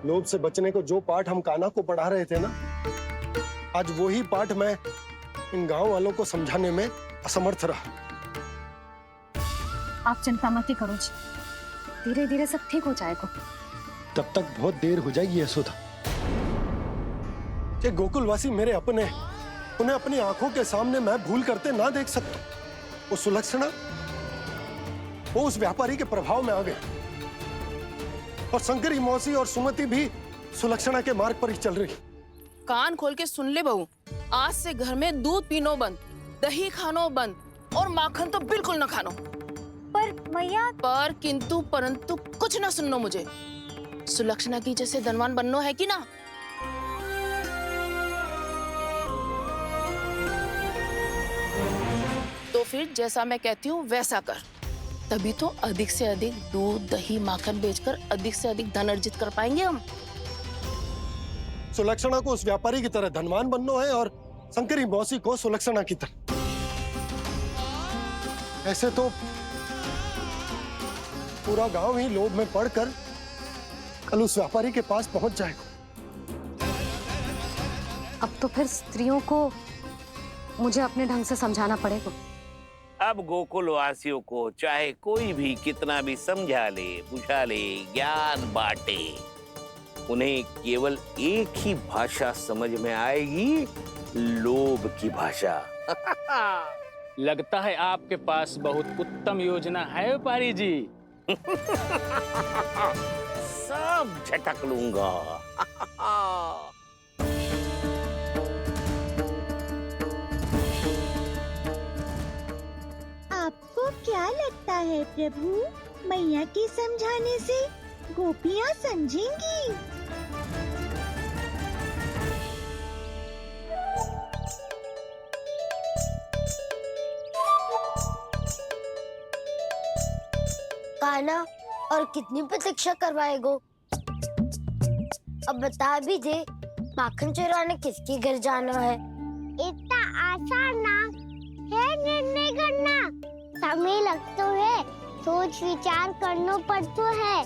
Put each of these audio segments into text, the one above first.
लोभ से बचने को जो पाठ हम कान्हा को पढ़ा रहे थे ना, आज वही पाठ मैं इन गांव वालों को समझाने में असमर्थ रहा। आप चिंता मत करो जी, धीरे धीरे सब ठीक हो जाएगा। तब तक बहुत देर हो जाएगी यशोदा। ये गोकुलवासी मेरे अपने, उन्हें अपनी आंखों के सामने मैं भूल करते ना देख सकता। वो सुलक्षणा, वो उस व्यापारी के प्रभाव में आ गए, और शंकरी मौसी और सुमति भी सुलक्षणा के मार्ग पर ही चल रही। कान खोल के सुन ले बहू, आज से घर में दूध पीनो बंद, दही खानो बंद, और माखन तो बिल्कुल न खानो। पर मैया, पर किंतु परंतु कुछ ना सुननो मुझे। सुलक्षणा की जैसे धनवान बननो है कि ना? तो फिर जैसा मैं कहती हूँ वैसा कर, तभी तो अधिक से अधिक दूध दही माखन बेचकर अधिक से अधिक धन अर्जित कर पाएंगे हम। सुलक्षणा को उस व्यापारी की तरह धनवान बनना है और शंकरी मौसी को सुलक्षणा की तरह। ऐसे तो पूरा गांव ही लोभ में पड़कर कल उस व्यापारी के पास पहुंच जाएगा। अब तो फिर स्त्रियों को मुझे अपने ढंग से समझाना पड़ेगा। अब गोकुल वासियों को चाहे कोई भी कितना भी समझा ले, बुझा ले, ज्ञान बांटे, उन्हें केवल एक ही भाषा समझ में आएगी, लोभ की भाषा। लगता है आपके पास बहुत उत्तम योजना है व्यापारी जी। सब झटक लूंगा। आपको क्या लगता है प्रभु, मैया के समझाने से गोपियाँ समझेंगी? कान्हा, और कितनी प्रतीक्षा करवाएगो? अब बता भी दे, माखन चुराने किसके घर जाना है? इतना आसान ना है निर्णय करना, समय लगता है, सोच विचार करना पड़ता है।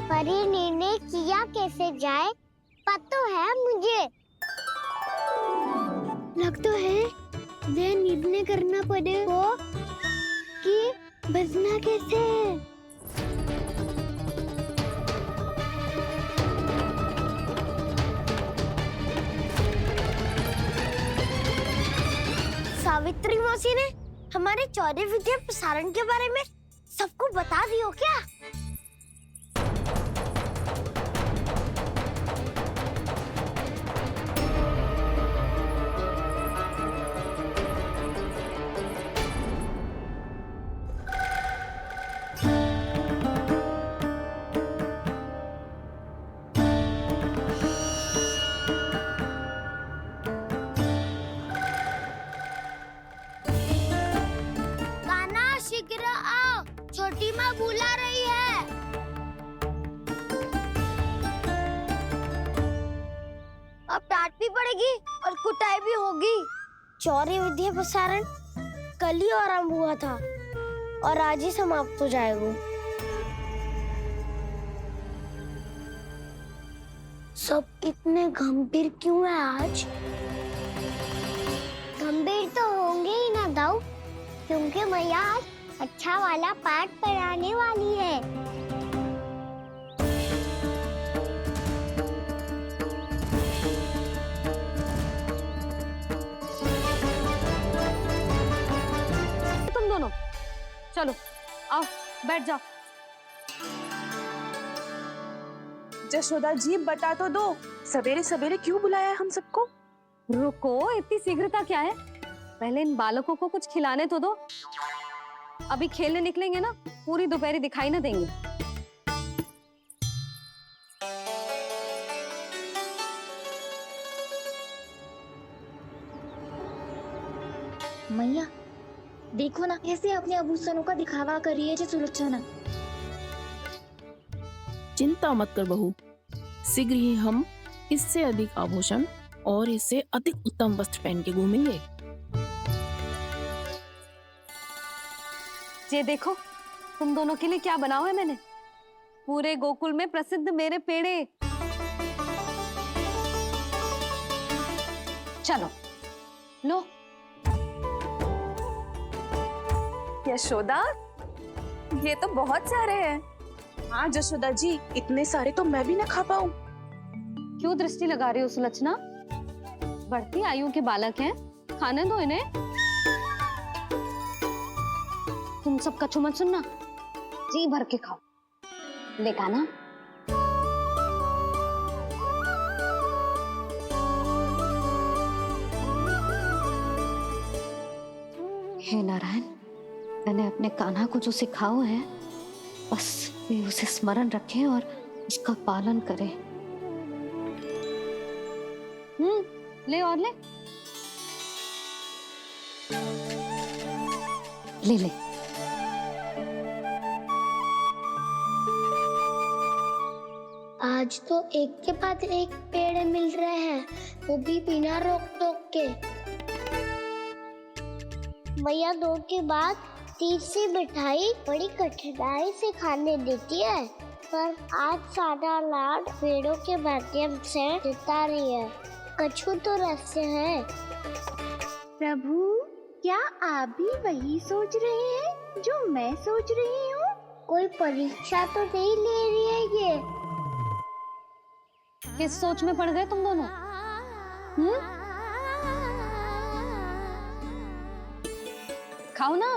पर ये निर्णय किया कैसे जाए पता है मुझे। लगता है ये निर्णय करना पड़ेगा कि बचना कैसे है। सावित्री मौसी ने हमारे चौरे विद्या प्रसारण के बारे में सबको बता दियो क्या? शीघ्र आओ, छोटी माँ बुला रही है। अब डांट भी पड़ेगी और कुटाई भी होगी। चौरी विद्या प्रसारण कल ही आरंभ हुआ था और आज ही समाप्त हो जाएगा। सब इतने गंभीर क्यों है आज? गंभीर तो होंगे ही ना दाऊ, क्योंकि मैया आज अच्छा वाला पाठ पढ़ाने वाली है। तुम दोनों चलो, आओ बैठ जाओ। जशोदा जी बता तो दो, सवेरे सवेरे क्यों बुलाया हम सबको? रुको, इतनी शीघ्रता क्या है? पहले इन बालकों को कुछ खिलाने तो दो। अभी खेलने निकलेंगे ना, पूरी दोपहरी दिखाई ना देंगे। मैया देखो ना, कैसे अपने आभूषणों का दिखावा कर रही है जी सुलक्षणा। चिंता मत कर बहू, शीघ्र ही हम इससे अधिक आभूषण और इससे अधिक उत्तम वस्त्र पहन के घूमेंगे। ये देखो, तुम दोनों के लिए क्या बनाओ है मैंने। पूरे गोकुल में प्रसिद्ध मेरे पेड़े। चलो लो। यशोदा, ये तो बहुत सारे हैं। हाँ जशोदा जी, इतने सारे तो मैं भी ना खा पाऊँ। क्यों दृष्टि लगा रही हो सुलक्षणा? बढ़ती आयु के बालक हैं, खाने दो इन्हें। तुम सब कछु मत सुनना, जी भर के खाओ। देखा ना? हे नारायण, मैंने अपने कान्हा को जो सिखाओ है, बस वे उसे स्मरण रखें और उसका पालन करें। ले और ले ले ले। आज तो एक के बाद एक पेड़ मिल रहे हैं, वो भी बिना रोक टोक के। मैया 2 के बाद तीसरी मिठाई बड़ी कठिनाई से खाने देती है, पर आज सादा लाड पेड़ों के माध्यम से जिता रही है। कछु तो रहस्य है। प्रभु, क्या आप भी वही सोच रहे हैं जो मैं सोच रही हूँ? कोई परीक्षा तो नहीं ले रही है ये? किस सोच में पड़ गए तुम दोनों? खाओ ना।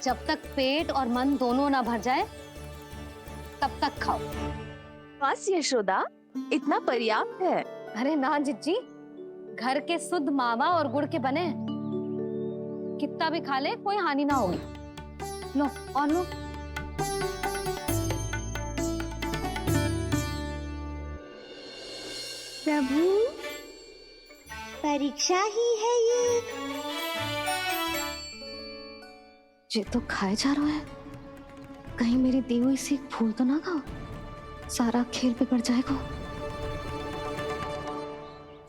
जब तक पेट और मन दोनों ना भर जाए तब तक खाओ। बस यशोदा, इतना पर्याप्त है। अरे ना जिज्जी, घर के शुद्ध मावा और गुड़ के बने, कितना भी खा ले कोई हानि ना होगी। लो और लो। प्रभु, परीक्षा ही है ये तो खाए जा रहा है, कहीं मेरी दी हुई सीख भूल तो ना खाओ, सारा खेल बिगड़ जाएगा।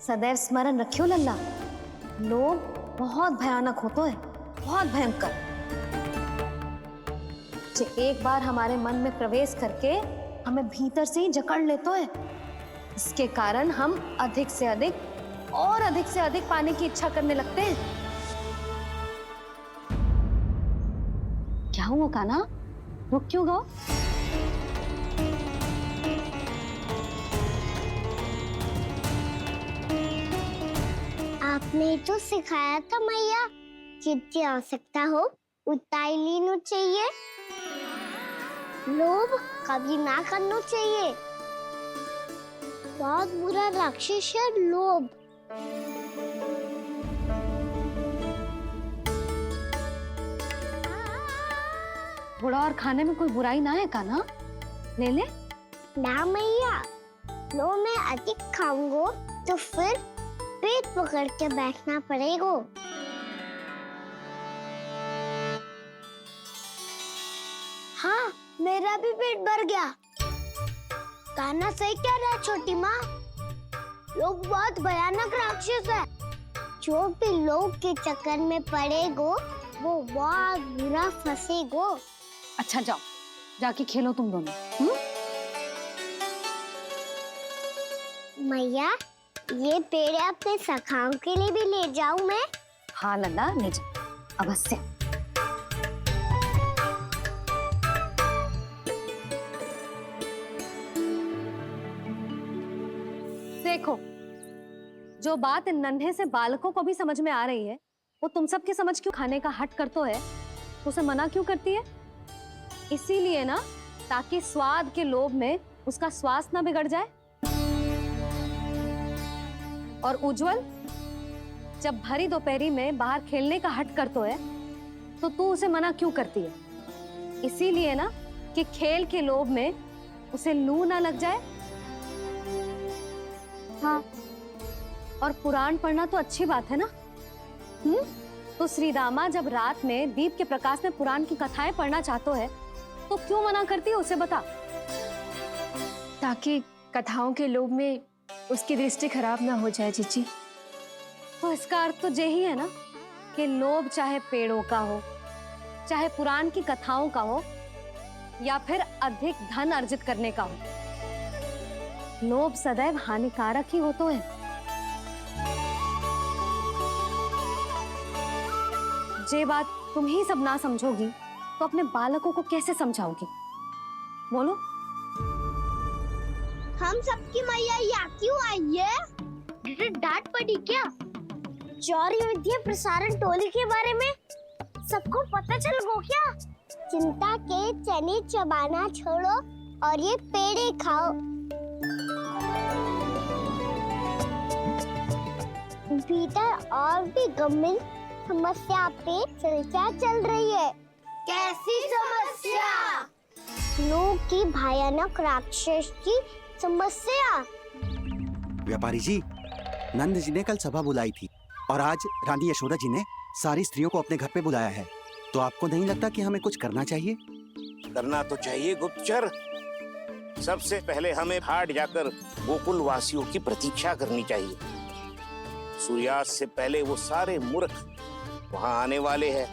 सदैव स्मरण रखियो लल्ला, लोग बहुत भयानक होते हैं, बहुत भयंकर। जो एक बार हमारे मन में प्रवेश करके हमें भीतर से ही जकड़ लेते हैं, इसके कारण हम अधिक से अधिक पाने की इच्छा करने लगते हैं। क्या हुआ कान्हा, रुक क्यों गए? आपने तो सिखाया था मैया, जितनी आवश्यकता हो उतना ही लेना चाहिए, लोभ कभी ना करना चाहिए। बहुत बुरा राक्षस है लोभ। बुरा और खाने में कोई बुराई ना है कान्हा, ले ले। ना मैया, लो मैं अधिक खाऊंगा तो फिर पेट पकड़ के बैठना पड़ेगा। हाँ, मेरा भी पेट भर गया। कान्हा सही कह रहा है छोटी माँ, लोग बहुत भयानक राक्षस है। जो भी लोग के चक्कर में पड़ेगो वो बहुत बुरा फंसेगो। अच्छा जाओ, जाके खेलो तुम दोनों। मैया, ये पेड़ अपने सखाओं के लिए भी ले जाऊं मैं? हाँ लल्ला, ले जाओ अवश्य। देखो, जो बात इन नन्हे से बालकों को भी समझ में आ रही है, वो तुम सबकी समझ क्यों खाने का हट करतो है, उसे मना क्यों करती है? इसीलिए ना, ताकि स्वाद के लोभ में उसका स्वास्थ्य ना बिगड़ जाए। और उज्जवल, जब भरी दोपहरी में बाहर खेलने का हट करतो है, तो तू उसे मना क्यों करती है? इसीलिए ना कि खेल के लोभ में उसे लू ना लग जाए। हाँ, और पुराण पढ़ना तो अच्छी बात है ना। तो श्री रामा जब रात में दीप के प्रकाश में पुराण की कथाएं पढ़ना चाहते है, तो क्यों मना करती है, उसे बता। ताकि कथाओं के लोभ में उसकी दृष्टि खराब ना हो जाए जीजी। तो इसका अर्थ तो यही है ना कि लोभ चाहे पेड़ों का हो, चाहे पुराण की कथाओं का हो या फिर अधिक धन अर्जित करने का हो, लोभ सदैव हानिकारक ही होता है। जे बात तुम ही सब ना समझोगी तो अपने बालकों को कैसे समझाओगी? बोलो। हम सबकी मैया यहाँ क्यों आई है? डांट पड़ी क्या? चौरी विद्या प्रसारण टोली के बारे में सबको पता चल गो क्या? चिंता के चने चबाना छोड़ो और ये पेड़े खाओ। भीतर और भी गंभीर समस्या पे चर्चा चल रही है। कैसी समस्या? लोग की भयानक राक्षस की समस्या। व्यापारी जी, नंद जी ने कल सभा बुलाई थी और आज रानी यशोदा जी ने सारी स्त्रियों को अपने घर पे बुलाया है। तो आपको नहीं लगता कि हमें कुछ करना चाहिए? करना तो चाहिए गुप्तचर। सबसे पहले हमें हाट जाकर गोकुल वासियों की प्रतीक्षा करनी चाहिए। सूर्यास्त से पहले वो सारे मूर्ख वहां आने वाले हैं,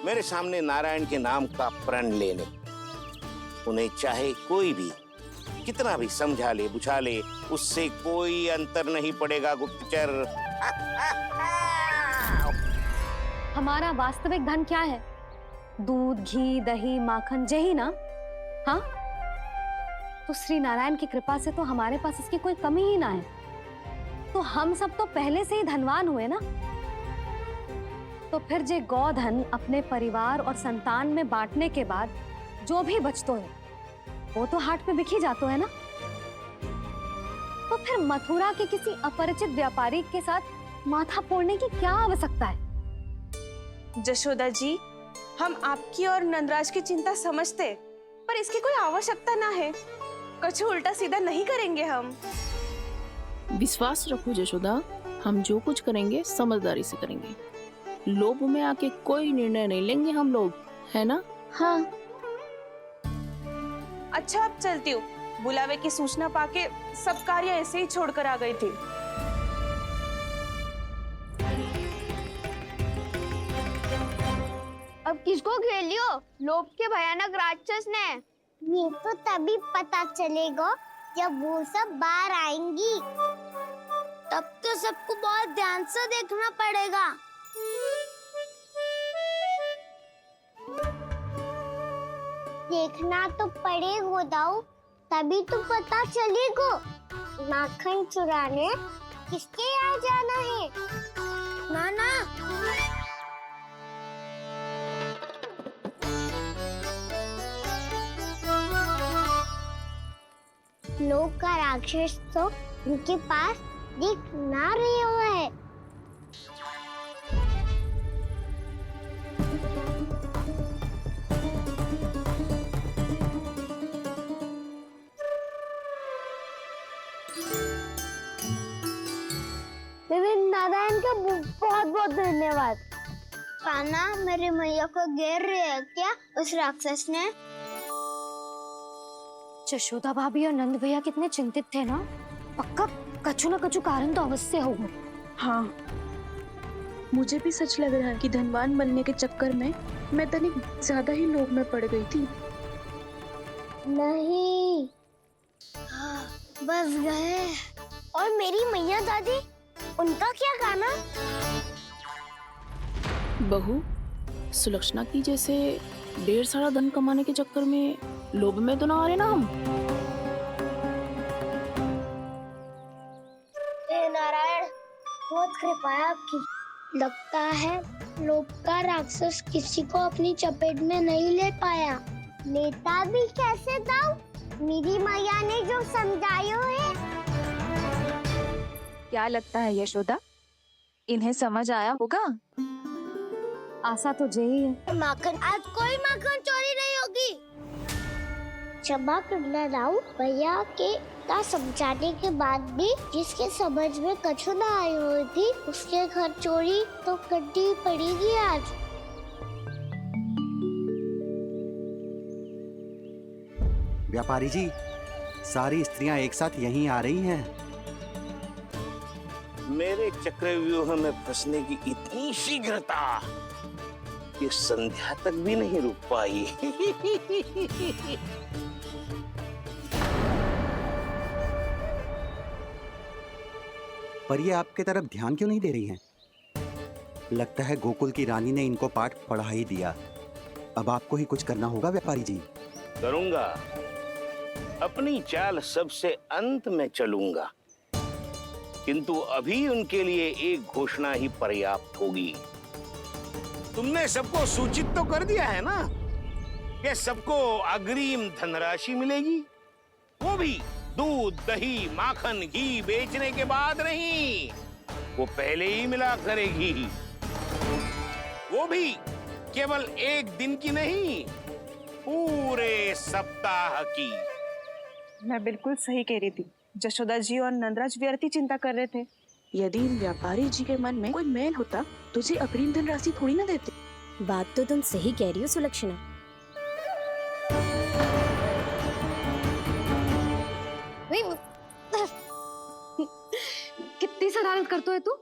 मेरे सामने नारायण के नाम का प्रण लेने। उन्हें चाहे कोई भी कितना भी समझा ले बुझा ले, उससे कोई अंतर नहीं पड़ेगा गुप्तचर। हमारा वास्तविक धन क्या है? दूध, घी, दही, माखन, यही ना? हाँ, तो श्री नारायण की कृपा से तो हमारे पास इसकी कोई कमी ही ना है। तो हम सब तो पहले से ही धनवान हुए ना। तो फिर जे गोधन अपने परिवार और संतान में बांटने के बाद जो भी बचतो है वो तो हाट पे बिखी जातो है ना। तो फिर मथुरा के किसी अपरिचित व्यापारी के साथ माथा फोड़ने की क्या आवश्यकता है? जशोदा जी, हम आपकी और नंदराज की चिंता समझते, पर इसकी कोई आवश्यकता ना है। कुछ उल्टा सीधा नहीं करेंगे हम। विश्वास रखो जशोदा, हम जो कुछ करेंगे समझदारी से करेंगे। लोभ में आके कोई निर्णय नहीं लेंगे हम लोग, है ना? हाँ। अच्छा, अब चलती हूँ। बुलावे की सूचना पाके सब कार्य ऐसे ही छोड़कर आ गई थी। अब किसको घेर लियो? लोभ के भयानक राक्षस ने। ये तो तभी पता चलेगा जब वो सब बाहर आएंगी। तब तो सबको बहुत ध्यान से देखना पड़ेगा। देखना तो पड़ेगा दाऊ, तभी तो पता चलेगा माखन चुराने किसके यहाँ जाना है। नाना, लोग का राक्षस तो उनके पास दिख ना रहा है। नारायण का बहुत बहुत धन्यवाद। कान्हा, मेरे मैया को घेर रहे है क्या उस राक्षस ने? यशोदा भाभी और नंद भैया कितने चिंतित थे ना। पक्का कछु ना कछु कारण तो अवश्य होगा। हाँ, मुझे भी सच लग रहा है कि धनवान बनने के चक्कर में मैं तनिक ज्यादा ही लोभ में पड़ गई थी। नहीं, बस गए। और मेरी मैया दादी, उनका क्या गाना? बहू, सुलक्षणा की जैसे ढेर सारा धन कमाने के चक्कर में लोभ में तो ना आ रहे ना हम। हे नारायण, बहुत कृपा है आपकी। लगता है लोभ का राक्षस किसी को अपनी चपेट में नहीं ले पाया। लेता भी कैसे दाऊ? मेरी मैया ने जो समझायो है। क्या लगता है यशोदा, इन्हें समझ आया होगा? आशा तो यही है। माखन, आज कोई माखन चोरी नहीं होगी। क्षमा करना दाऊ, भैया के का समझाने के बाद भी जिसके समझ में कछु ना आई हुई थी उसके घर चोरी तो करनी पड़ेगी आज। व्यापारी जी, सारी स्त्रियां एक साथ यहीं आ रही हैं। मेरे चक्रव्यूह में फंसने की इतनी शीघ्रता ये संध्या तक भी नहीं रुक पाई। पर ये आपके तरफ ध्यान क्यों नहीं दे रही हैं? लगता है गोकुल की रानी ने इनको पाठ पढ़ा ही दिया। अब आपको ही कुछ करना होगा व्यापारी जी। करूंगा, अपनी चाल सबसे अंत में चलूंगा, किंतु अभी उनके लिए एक घोषणा ही पर्याप्त होगी। तुमने सबको सूचित तो कर दिया है ना कि सबको अग्रिम धनराशि मिलेगी, वो भी दूध, दही, माखन, घी बेचने के बाद नहीं, वो पहले ही मिला करेगी। वो भी केवल एक दिन की नहीं, पूरे सप्ताह की। मैं बिल्कुल सही कह रही थी। जशोदा जी और नंदराज व्यर्थ ही चिंता कर रहे थे। यदि इन व्यापारी जी के मन में कोई मैल होता तुझे अग्रिम धनराशि थोड़ी ना देते। बात तो तुम सही कह रही हो सुलक्षणा। कितनी शरारत करते है तू?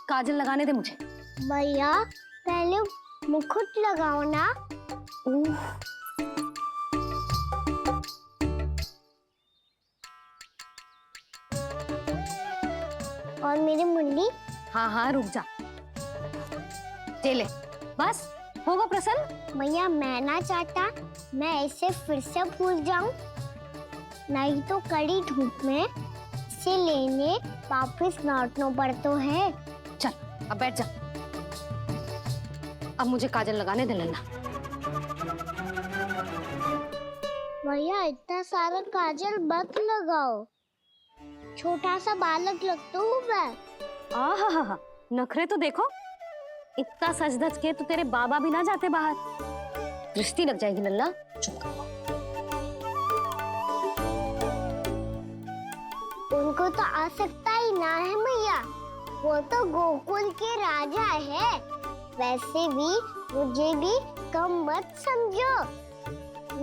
काजल लगाने दे मुझे। भैया पहले मुकुट लगाओ ना। और मेरी मुन्नी। हाँ हाँ रुक जा, ले बस होगा प्रसन्न। भैया मैं ना चाहता मैं ऐसे फिर से भूल जाऊं, नहीं तो कड़ी धूप में इसे लेने वापस लौटना पड़ता है। चल अब बैठ जा, अब मुझे काजल लगाने दे लल्ला। भैया इतना सारा काजल मत लगाओ, छोटा सा बालक लगता हूँ मैं। आहा, नखरे तो देखो, इतना सज धज के तो तेरे बाबा भी ना जाते बाहर, दृष्टि लग जाएगी लल्ला। चुप। उनको तो आ सकता ही ना है भैया, वो तो गोकुल के राजा है। वैसे भी मुझे भी कम मत समझो,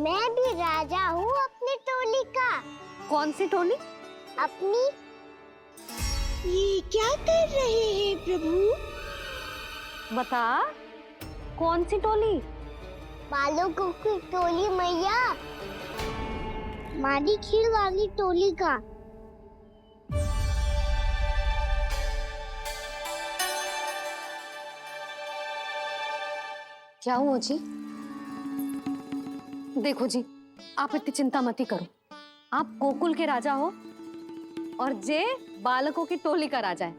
मैं भी राजा हूँ अपनी टोली का। कौन सी टोली? अपनी। ये क्या कर रहे हैं प्रभु? बता, कौन सी टोली? बालकों की टोली मैया, मारी खीर वाली टोली का। क्या हुआ जी? देखो जी, आप इतनी चिंता मत ही करो। आप गोकुल के राजा हो और जे बालकों की टोली का राजा है,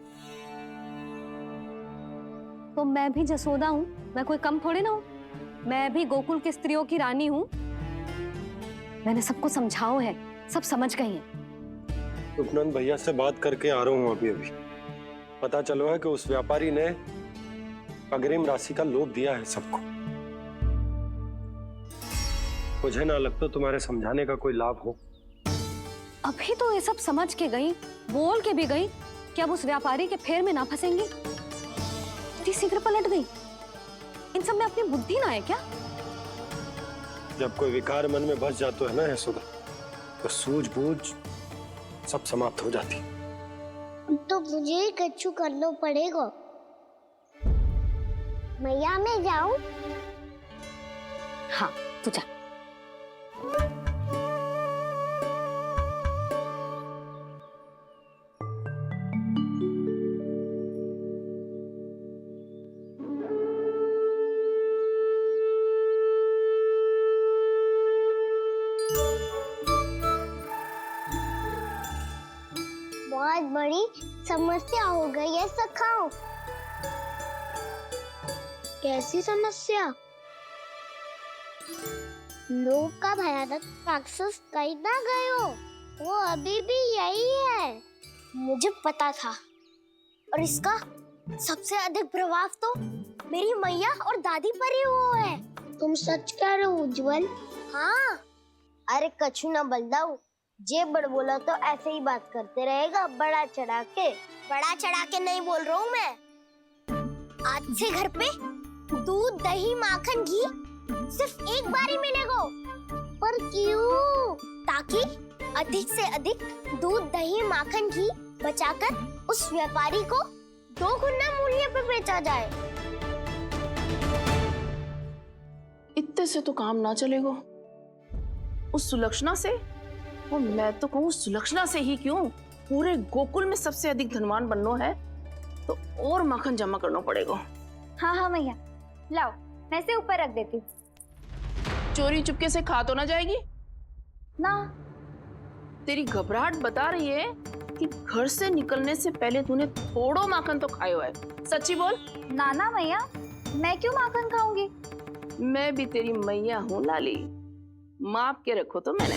तो मैं भी जसोदा हूँ, मैं कोई कम थोड़े ना हूँ। मैं भी गोकुल की स्त्रियों की रानी हूँ। मैंने सबको समझाओ है, सब समझ गई हैं। उपनंद भैया से बात करके आ रहा हूँ अभी अभी। पता चलो है कि उस व्यापारी ने अग्रिम राशि का लोभ दिया है सबको। मुझे ना लगता तुम्हारे समझाने का कोई लाभ हो। अभी तो ये सब समझ के गई, बोल के भी गई कि अब उस व्यापारी के फेर में ना फंसेंगी। इतनी शीघ्र पलट गई, इन सब में अपनी बुद्धि ना है क्या? जब कोई विकार मन में बस जाता है ना यशोदा, तो सूझबूझ सब समाप्त हो जाती। तो मुझे ही कच्चू करना पड़ेगा। मैया मैं जाऊं? हाँ तू जा। बहुत बड़ी समस्या हो गई है सखाओ। कैसी समस्या? लोक का भयानक राक्षस कहीं ना गयो, वो अभी भी यही है। मुझे पता था, और इसका सबसे अधिक प्रभाव तो मेरी मैया और दादी पर ही हुआ है। तुम सच कह रहे हो उज्जवल? हाँ। अरे कछु ना बलदाऊ, जे बड़ बोला तो ऐसे ही बात करते रहेगा बड़ा चढ़ा के। बड़ा चढ़ा के नहीं बोल रहा हूँ मैं। आज से घर पे दूध, दही, माखन, घी सिर्फ एक बार ही मिलेगा। पर क्यों? ताकि अधिक से अधिक दूध, दही, माखन, घी बचाकर उस व्यापारी को 2 गुना मूल्य पे बेचा जाए। इतने से तो काम ना चलेगा। उस सुलक्षणा से, और मैं तो कहूँ सुलक्षणा से ही क्यों, पूरे गोकुल में सबसे अधिक धनवान बनना है तो और माखन जमा करना पड़ेगा। हाँ हाँ मैया, लाओ मैं इसे ऊपर रख देती हूँ। चोरी चुपके से खा तो ना जाएगी ना? तेरी घबराहट बता रही है कि घर से निकलने से पहले तूने थोड़ो माखन तो खाया है। सच्ची बोल। ना ना मैया, मैं क्यों माखन खाऊंगी? मैं भी तेरी मैया हूँ लाली, माप के रखो तो मैंने।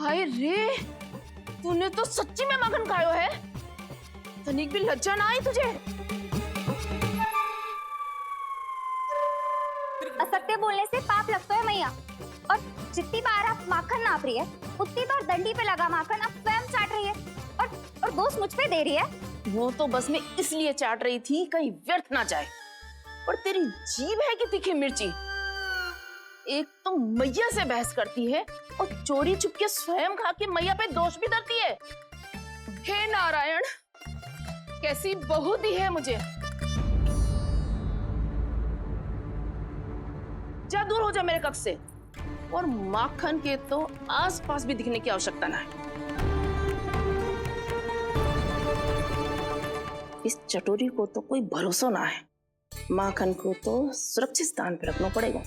हाय रे, तूने तो सच्ची में माखन खायो है। तनिक भी लज्जा ना आई तुझे? असत्य बोलने से पाप लगता है मैया, और जितनी बार आप माखन नाप रही है उतनी बार डंडी पे लगा माखन आप स्वयं चाट रही है, और दोष मुझ पे दे रही है। वो तो बस मैं इसलिए चाट रही थी कहीं व्यर्थ ना जाए। और तेरी जीभ है कि तीखी मिर्ची। एक तो मैया से बहस करती है और चोरी चुपके स्वयं खा के मैया पे दोष भी धरती है। हे नारायण, कैसी बहू दी है मुझे। जा दूर हो जा मेरे कक्ष से, और माखन के तो आसपास भी दिखने की आवश्यकता ना है। इस चटोरी को तो कोई भरोसा ना है। माखन को तो सुरक्षित स्थान पर रखना पड़ेगा।